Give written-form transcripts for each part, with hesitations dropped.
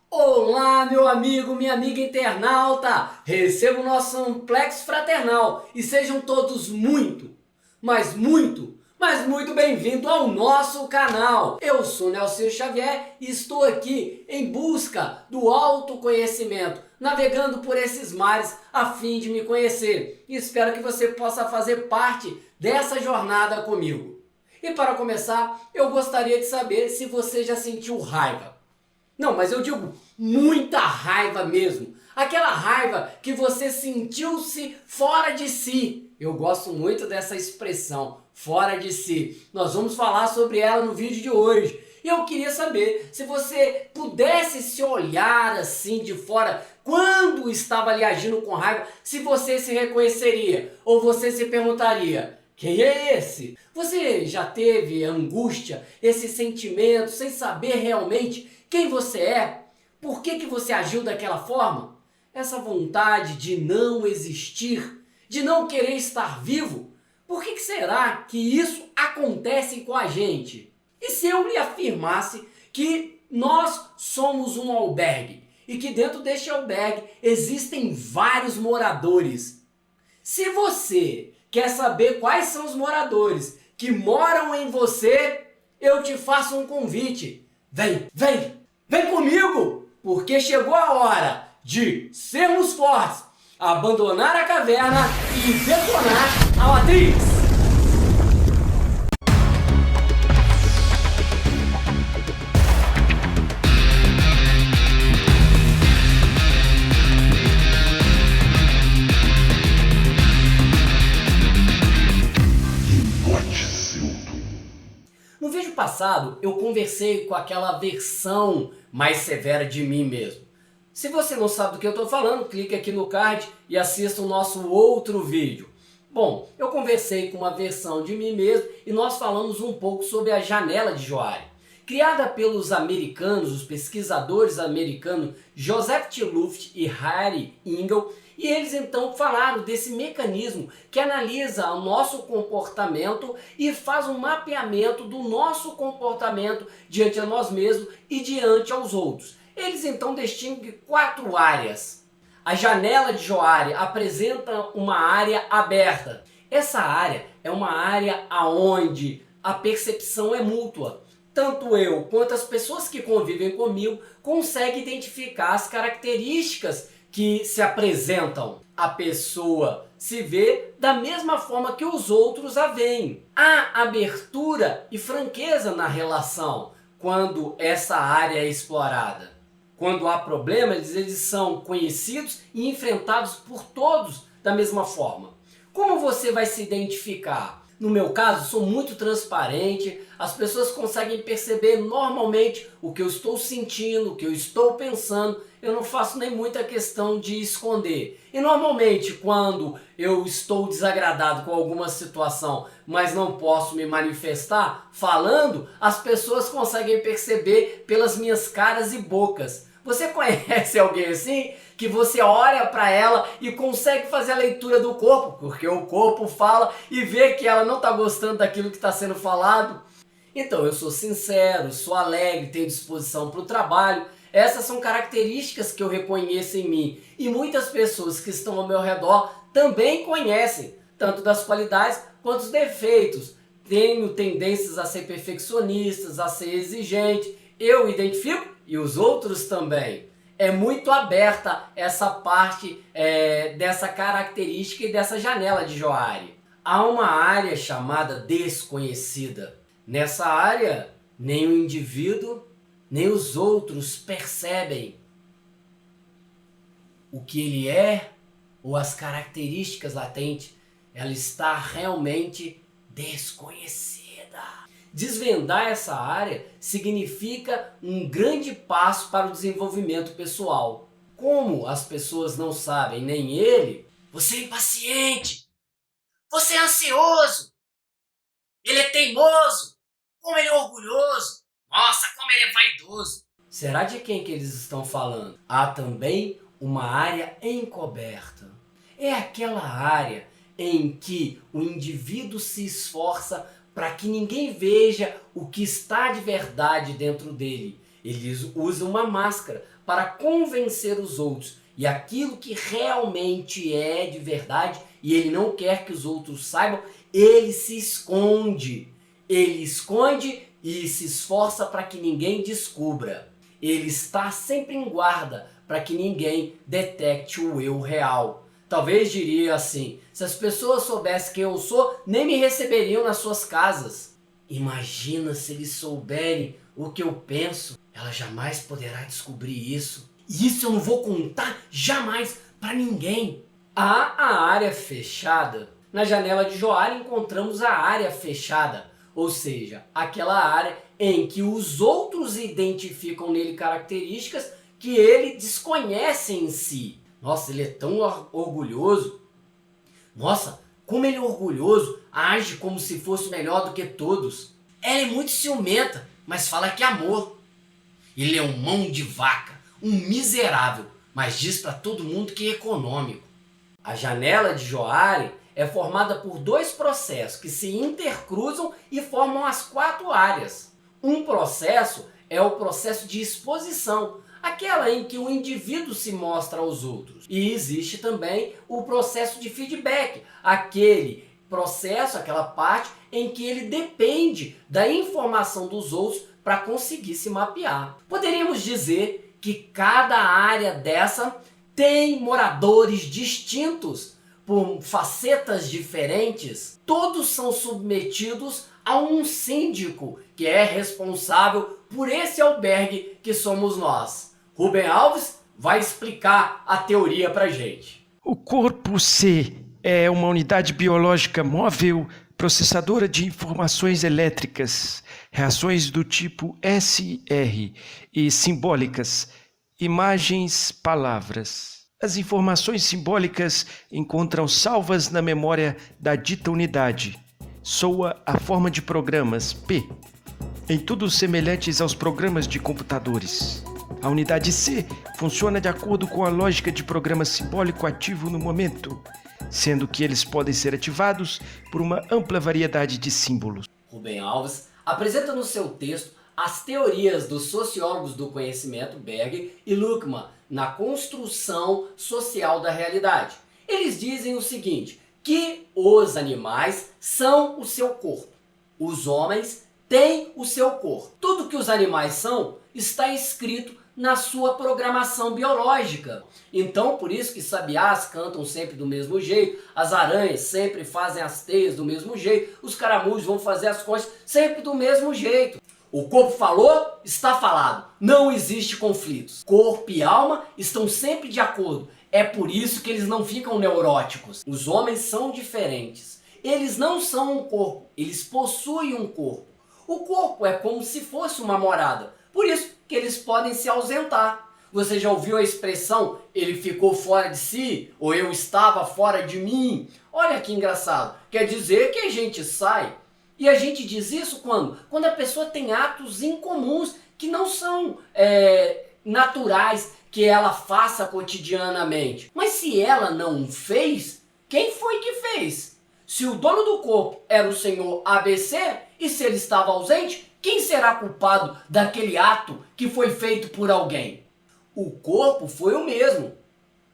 Olá, meu amigo, minha amiga internauta! Receba o nosso amplex fraternal e sejam todos muito bem-vindos ao nosso canal. Eu sou Nelson Xavier e estou aqui em busca do autoconhecimento, navegando por esses mares a fim de me conhecer. E espero que você possa fazer parte dessa jornada comigo. E para começar, eu gostaria de saber se você já sentiu raiva. Não, mas eu digo muita raiva mesmo. Aquela raiva que você sentiu-se fora de si. Eu gosto muito dessa expressão, fora de si. Nós vamos falar sobre ela no vídeo de hoje. E eu queria saber se você pudesse se olhar assim de fora quando estava ali agindo com raiva, se você se reconheceria ou você se perguntaria: quem é esse? Você já teve angústia, esse sentimento, sem saber realmente quem você é? Por que você agiu daquela forma? Essa vontade de não existir, de não querer estar vivo? Por que será que isso acontece com a gente? E se eu lhe afirmasse que nós somos um albergue e que dentro deste albergue existem vários moradores? Se você quer saber quais são os moradores que moram em você, eu te faço um convite. Vem comigo, porque chegou a hora de sermos fortes, abandonar a caverna e detonar a matriz. No vídeo passado, eu conversei com aquela versão mais severa de mim mesmo. Se você não sabe do que eu estou falando, clique aqui no card e assista o nosso outro vídeo. Bom, eu conversei com uma versão de mim mesmo e nós falamos um pouco sobre a janela de Johari. Criada pelos americanos, os pesquisadores americanos Joseph T. Luft e Harry Engel, e eles então falaram desse mecanismo que analisa o nosso comportamento e faz um mapeamento do nosso comportamento diante a nós mesmos e diante aos outros. Eles então distinguem 4 áreas. A janela de Johari apresenta uma área aberta. Essa área é uma área onde a percepção é mútua. Tanto eu quanto as pessoas que convivem comigo conseguem identificar as características que se apresentam. A pessoa se vê da mesma forma que os outros a veem. Há abertura e franqueza na relação quando essa área é explorada. Quando há problemas, eles são conhecidos e enfrentados por todos da mesma forma. Como você vai se identificar? No meu caso, sou muito transparente, as pessoas conseguem perceber normalmente o que eu estou sentindo, o que eu estou pensando, eu não faço nem muita questão de esconder. E normalmente, quando eu estou desagradado com alguma situação, mas não posso me manifestar falando, as pessoas conseguem perceber pelas minhas caras e bocas. Você conhece alguém assim? Que você olha para ela e consegue fazer a leitura do corpo, porque o corpo fala e vê que ela não está gostando daquilo que está sendo falado. Então eu sou sincero, sou alegre, tenho disposição para o trabalho. Essas são características que eu reconheço em mim e muitas pessoas que estão ao meu redor também conhecem, tanto das qualidades quanto dos defeitos. Tenho tendências a ser perfeccionistas, a ser exigente, eu identifico e os outros também. É muito aberta essa parte dessa característica e dessa janela de Johari. Há uma área chamada desconhecida. Nessa área, nem o indivíduo, nem os outros percebem o que ele é ou as características latentes. Ela está realmente desconhecida. Desvendar essa área significa um grande passo para o desenvolvimento pessoal. Como as pessoas não sabem, nem ele, você é impaciente, você é ansioso, ele é teimoso, como ele é orgulhoso, nossa, como ele é vaidoso. Será de quem que eles estão falando? Há também uma área encoberta. É aquela área em que o indivíduo se esforça para que ninguém veja o que está de verdade dentro dele. Eles usam uma máscara para convencer os outros. E aquilo que realmente é de verdade e ele não quer que os outros saibam, ele se esconde. Ele esconde e se esforça para que ninguém descubra. Ele está sempre em guarda para que ninguém detecte o eu real. Talvez diria assim: se as pessoas soubessem quem eu sou, nem me receberiam nas suas casas. Imagina se eles souberem o que eu penso. Ela jamais poderá descobrir isso. E isso eu não vou contar jamais para ninguém. Há a área fechada. Na janela de Johari encontramos a área fechada, ou seja, aquela área em que os outros identificam nele características que ele desconhece em si. Nossa, ele é tão orgulhoso. Nossa, como ele é orgulhoso, age como se fosse melhor do que todos. Ela é muito ciumenta, mas fala que é amor. Ele é um mão de vaca, um miserável, mas diz para todo mundo que é econômico. A janela de Johari é formada por dois processos que se intercruzam e formam as 4 áreas. Um processo é o processo de exposição, aquela em que o indivíduo se mostra aos outros. E existe também o processo de feedback, aquele processo, aquela parte em que ele depende da informação dos outros para conseguir se mapear. Poderíamos dizer que cada área dessa tem moradores distintos, por facetas diferentes. Todos são submetidos a um síndico, que é responsável por esse albergue que somos nós. Rubem Alves vai explicar a teoria pra gente. O corpo C é uma unidade biológica móvel processadora de informações elétricas, reações do tipo SR e simbólicas, imagens, palavras. As informações simbólicas encontram salvas na memória da dita unidade. Soa a forma de programas P, em tudo semelhantes aos programas de computadores. A unidade C funciona de acordo com a lógica de programa simbólico ativo no momento, sendo que eles podem ser ativados por uma ampla variedade de símbolos. Rubem Alves apresenta no seu texto as teorias dos sociólogos do conhecimento, Berger e Luckmann, na construção social da realidade. Eles dizem o seguinte, que os animais são o seu corpo. Os homens têm o seu corpo. Tudo que os animais são está escrito na sua programação biológica. Então, por isso que sabiás cantam sempre do mesmo jeito, as aranhas sempre fazem as teias do mesmo jeito, os caramujos vão fazer as conchas sempre do mesmo jeito. O corpo falou, está falado. Não existe conflitos. Corpo e alma estão sempre de acordo. É por isso que eles não ficam neuróticos. Os homens são diferentes. Eles não são um corpo, eles possuem um corpo. O corpo é como se fosse uma morada. Por isso que eles podem se ausentar. Você já ouviu a expressão, ele ficou fora de si? Ou eu estava fora de mim? Olha que engraçado. Quer dizer que a gente sai. E a gente diz isso quando? Quando a pessoa tem atos incomuns que não são naturais que ela faça cotidianamente. Mas se ela não fez, quem foi que fez? Se o dono do corpo era o senhor ABC e se ele estava ausente, quem será culpado daquele ato que foi feito por alguém? O corpo foi o mesmo,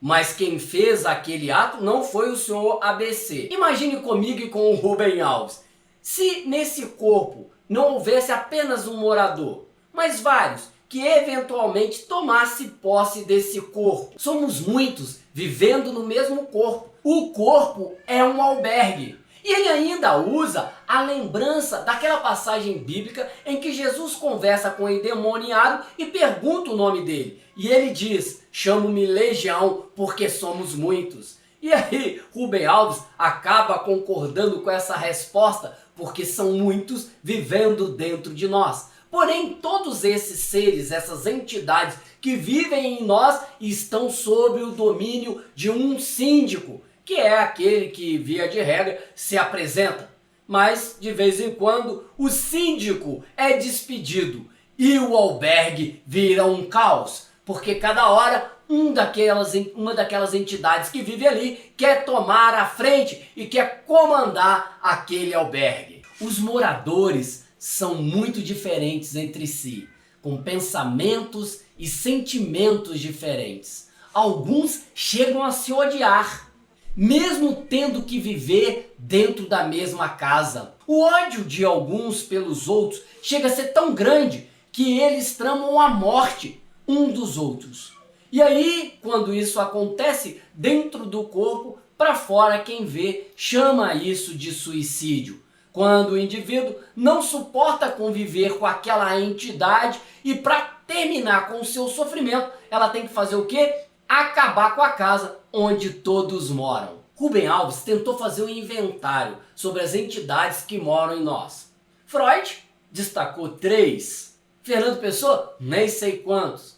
mas quem fez aquele ato não foi o senhor ABC. Imagine comigo e com o Rubem Alves. Se nesse corpo não houvesse apenas um morador, mas vários que eventualmente tomasse posse desse corpo. Somos muitos vivendo no mesmo corpo. O corpo é um albergue. E ele ainda usa a lembrança daquela passagem bíblica em que Jesus conversa com o endemoniado e pergunta o nome dele. E ele diz, chamo-me Legião porque somos muitos. E aí Rubem Alves acaba concordando com essa resposta porque são muitos vivendo dentro de nós. Porém, todos esses seres, essas entidades que vivem em nós estão sob o domínio de um síndico, que é aquele que, via de regra, se apresenta. Mas, de vez em quando, o síndico é despedido e o albergue vira um caos, porque cada hora uma daquelas entidades que vive ali quer tomar a frente e quer comandar aquele albergue. Os moradores são muito diferentes entre si, com pensamentos e sentimentos diferentes. Alguns chegam a se odiar, mesmo tendo que viver dentro da mesma casa. O ódio de alguns pelos outros chega a ser tão grande que eles tramam a morte um dos outros. E aí, quando isso acontece dentro do corpo, para fora quem vê chama isso de suicídio. Quando o indivíduo não suporta conviver com aquela entidade e para terminar com o seu sofrimento, ela tem que fazer o quê? Acabar com a casa onde todos moram. Rubem Alves tentou fazer um inventário sobre as entidades que moram em nós. Freud destacou 3. Fernando Pessoa, nem sei quantos.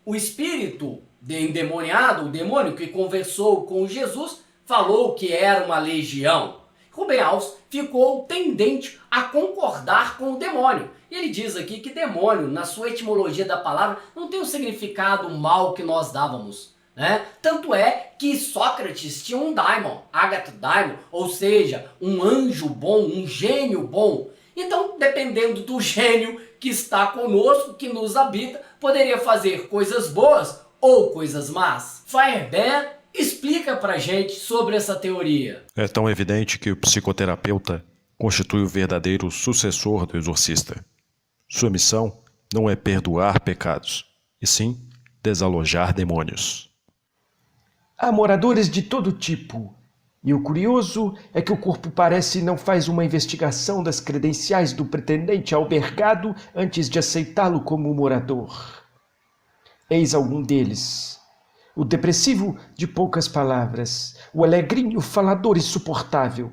O espírito endemoniado, o demônio que conversou com Jesus, falou que era uma legião. Rubem Alves ficou tendente a concordar com o demônio. E ele diz aqui que demônio, na sua etimologia da palavra, não tem o significado mal que nós dávamos, né? Tanto é que Sócrates tinha um daimon, Agatha daimon, ou seja, um anjo bom, um gênio bom. Então, dependendo do gênio que está conosco, que nos habita, poderia fazer coisas boas ou coisas más. Fairbairn explica pra gente sobre essa teoria. É tão evidente que o psicoterapeuta constitui o verdadeiro sucessor do exorcista. Sua missão não é perdoar pecados, e sim desalojar demônios. Há moradores de todo tipo, e o curioso é que o corpo parece não faz uma investigação das credenciais do pretendente albergado antes de aceitá-lo como morador. Eis algum deles. O depressivo de poucas palavras, o alegrinho falador insuportável,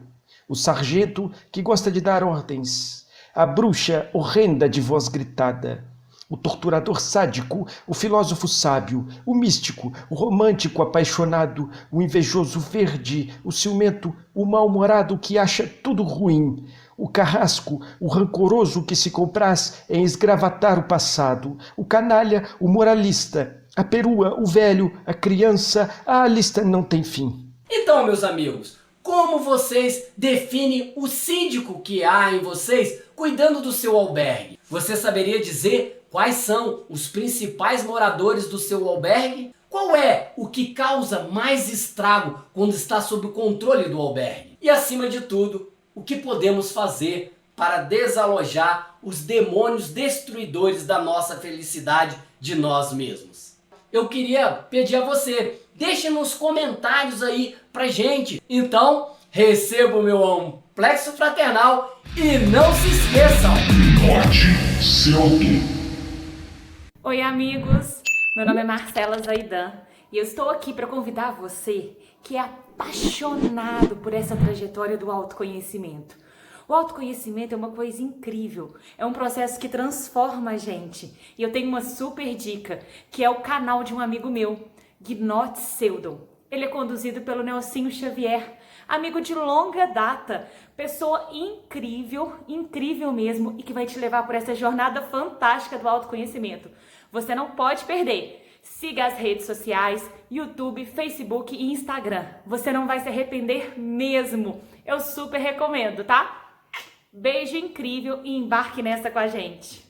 o sargento que gosta de dar ordens, a bruxa horrenda de voz gritada, o torturador sádico, o filósofo sábio, o místico, o romântico apaixonado, o invejoso verde, o ciumento, o mal-humorado que acha tudo ruim, o carrasco, o rancoroso que se compraz em esgravatar o passado, o canalha, o moralista, a perua, o velho, a criança, a lista não tem fim. Então, meus amigos, como vocês definem o síndico que há em vocês cuidando do seu albergue? Você saberia dizer quais são os principais moradores do seu albergue? Qual é o que causa mais estrago quando está sob o controle do albergue? E acima de tudo, o que podemos fazer para desalojar os demônios destruidores da nossa felicidade de nós mesmos? Eu queria pedir a você, deixe nos comentários aí pra gente. Então, receba o meu amplexo fraternal e não se esqueçam! Norte Celto. Oi amigos, meu nome é Marcela Zaidan e eu estou aqui para convidar você que é apaixonado por essa trajetória do autoconhecimento. O autoconhecimento é uma coisa incrível, é um processo que transforma a gente. E eu tenho uma super dica, que é o canal de um amigo meu, Gnot Seldon. Ele é conduzido pelo Nelsinho Xavier, amigo de longa data, pessoa incrível, incrível mesmo, e que vai te levar por essa jornada fantástica do autoconhecimento. Você não pode perder. Siga as redes sociais, YouTube, Facebook e Instagram. Você não vai se arrepender mesmo. Eu super recomendo, tá? Beijo incrível e embarque nessa com a gente.